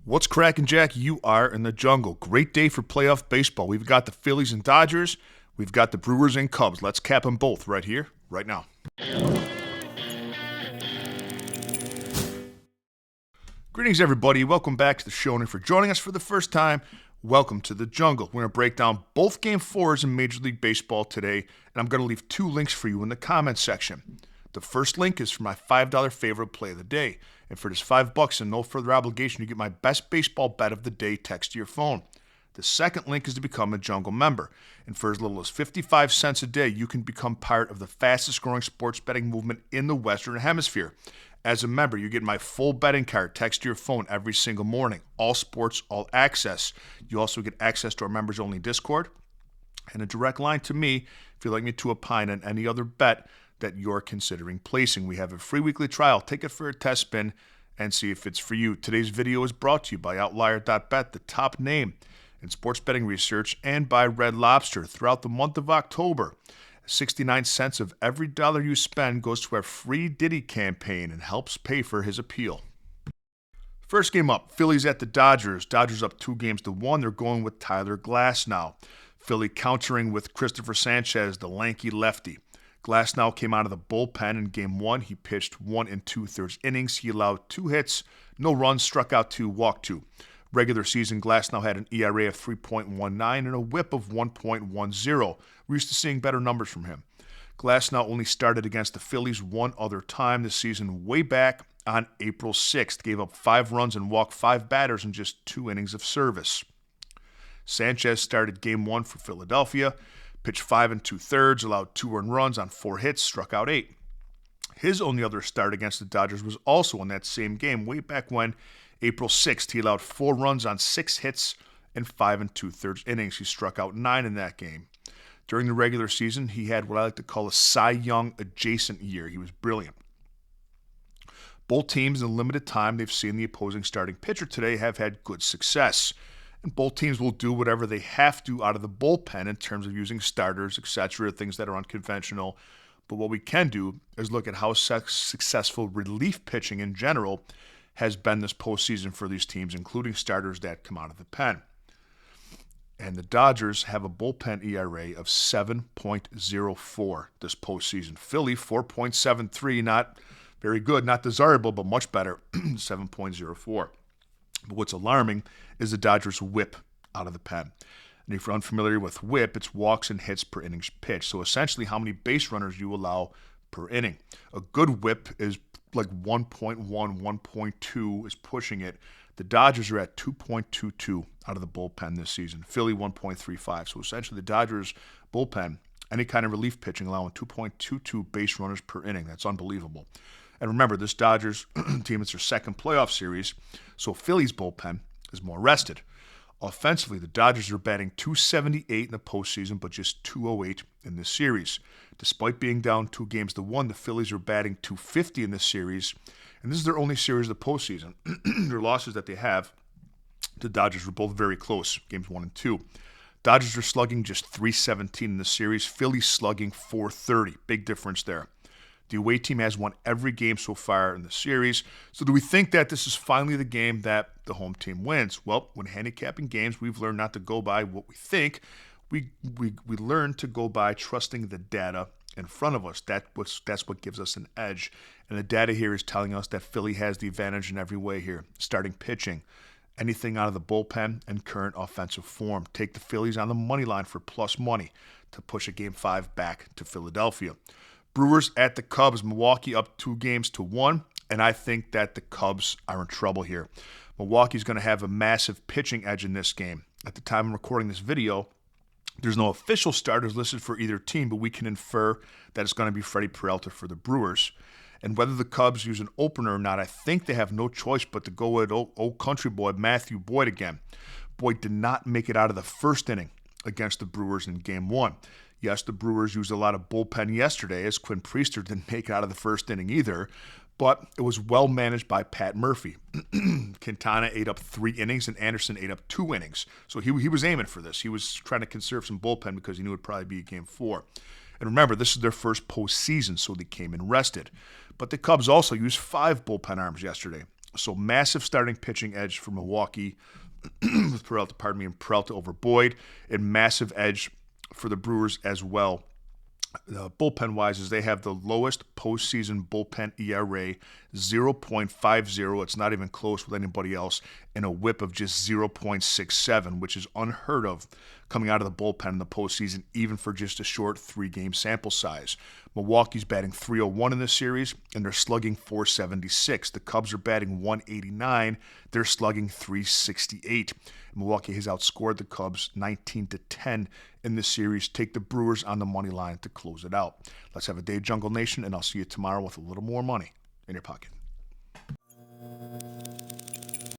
What's cracking, Jack? You are in the jungle. Great day for playoff baseball. We've got the Phillies and Dodgers. We've got the Brewers and Cubs. Let's cap them both right here, right now. Greetings, everybody. Welcome back to the show. And for joining us for the first time, welcome to the jungle. We're going to break down both Game 4s in Major League Baseball today, and I'm going to leave two links for you in the comments section. The first link is for my $5 favorite play of the day. And for just $5 and no further obligation, you get my best baseball bet of the day text to your phone. The second link is to become a Jungle member. And for as little as 55 cents a day, you can become part of the fastest growing sports betting movement in the Western Hemisphere. As a member, you get my full betting card text to your phone every single morning. All sports, all access. You also get access to our members-only Discord and a direct line to me if you'd like me to opine on any other bet that you're considering placing. We have a free weekly trial. Take it for a test spin and see if it's for you. Today's video is brought to you by Outlier.bet, the top name in sports betting research, and by Red Lobster. Throughout the month of October, 69 cents of every dollar you spend goes to our free Diddy campaign and helps pay for his appeal. First game up, Phillies at the Dodgers. Dodgers up 2-1. They're going with Tyler Glasnow. Philly countering with Christopher Sanchez, the lanky lefty. Glasnow came out of the bullpen in Game 1. He pitched 1 2/3 innings. He allowed 2 hits, no runs, struck out 2, walked 2. Regular season, Glasnow had an ERA of 3.19 and a WHIP of 1.10. We're used to seeing better numbers from him. Glasnow only started against the Phillies one other time this season, way back on April 6th. Gave up 5 runs and walked 5 batters in just 2 innings of service. Sanchez started Game 1 for Philadelphia. Pitched 5 2/3, allowed 2 earned runs on 4 hits, struck out 8. His only other start against the Dodgers was also in that same game, way back when, April 6th. He allowed 4 runs on 6 hits in 5 2/3 innings. He struck out 9 in that game. During the regular season, he had what I like to call a Cy Young adjacent year. He was brilliant. Both teams in the limited time they've seen the opposing starting pitcher today have had good success. And both teams will do whatever they have to out of the bullpen in terms of using starters, etc., things that are unconventional. But what we can do is look at how successful relief pitching in general has been this postseason for these teams, including starters that come out of the pen. And the Dodgers have a bullpen ERA of 7.04 this postseason. Philly, 4.73, not very good, not desirable, but much better, 7.04. But what's alarming is the Dodgers' WHIP out of the pen. And if you're unfamiliar with WHIP, it's walks and hits per innings pitched. So essentially how many base runners you allow per inning. A good WHIP is like 1.1, 1.2 is pushing it. The Dodgers are at 2.22 out of the bullpen this season. Philly 1.35. So essentially the Dodgers bullpen, any kind of relief pitching, allowing 2.22 base runners per inning. That's unbelievable. And remember, this Dodgers team, it's their second playoff series, so Philly's bullpen is more rested. Offensively, the Dodgers are batting .278 in the postseason, but just .208 in this series. Despite being down 2-1, the Phillies are batting .250 in this series, and this is their only series of the postseason. Their losses that they have, the Dodgers were both very close, Games 1 and 2. Dodgers are slugging just .317 in the series, Phillies slugging .430. Big difference there. The away team has won every game so far in the series. So do we think that this is finally the game that the home team wins? Well, when handicapping games, we've learned not to go by what we think. We learn to go by trusting the data in front of us. That's what gives us an edge. And the data here is telling us that Philly has the advantage in every way here. Starting pitching, anything out of the bullpen, and current offensive form. Take the Phillies on the money line for plus money to push a Game 5 back to Philadelphia. Brewers at the Cubs, Milwaukee up 2-1, and I think that the Cubs are in trouble here. Milwaukee's going to have a massive pitching edge in this game. At the time I'm recording this video, there's no official starters listed for either team, but we can infer that it's going to be Freddie Peralta for the Brewers. And whether the Cubs use an opener or not, I think they have no choice but to go with old country boy Matthew Boyd again. Boyd did not make it out of the first inning against the Brewers in Game 1. Yes, the Brewers used a lot of bullpen yesterday, as Quinn Priester didn't make it out of the first inning either, but it was well managed by Pat Murphy. Quintana ate up 3 innings, and Anderson ate up 2 innings. So he was aiming for this. He was trying to conserve some bullpen because he knew it would probably be Game 4. And remember, this is their first postseason, so they came in rested. But the Cubs also used 5 bullpen arms yesterday. So massive starting pitching edge for Milwaukee with Peralta over Boyd, and massive edge for the Brewers as well. Bullpen-wise, is they have the lowest postseason bullpen ERA, 0.50. It's not even close with anybody else, and a whip of just 0.67, which is unheard of coming out of the bullpen in the postseason, even for just a short 3-game sample size. Milwaukee's batting .301 in this series, and they're slugging .476. The Cubs are batting .189. They're slugging .368. Milwaukee has outscored the Cubs 19-10 in this series. Take the Brewers on the money line to close it out. Let's have a day, Jungle Nation, and I'll see you tomorrow with a little more money in your pocket.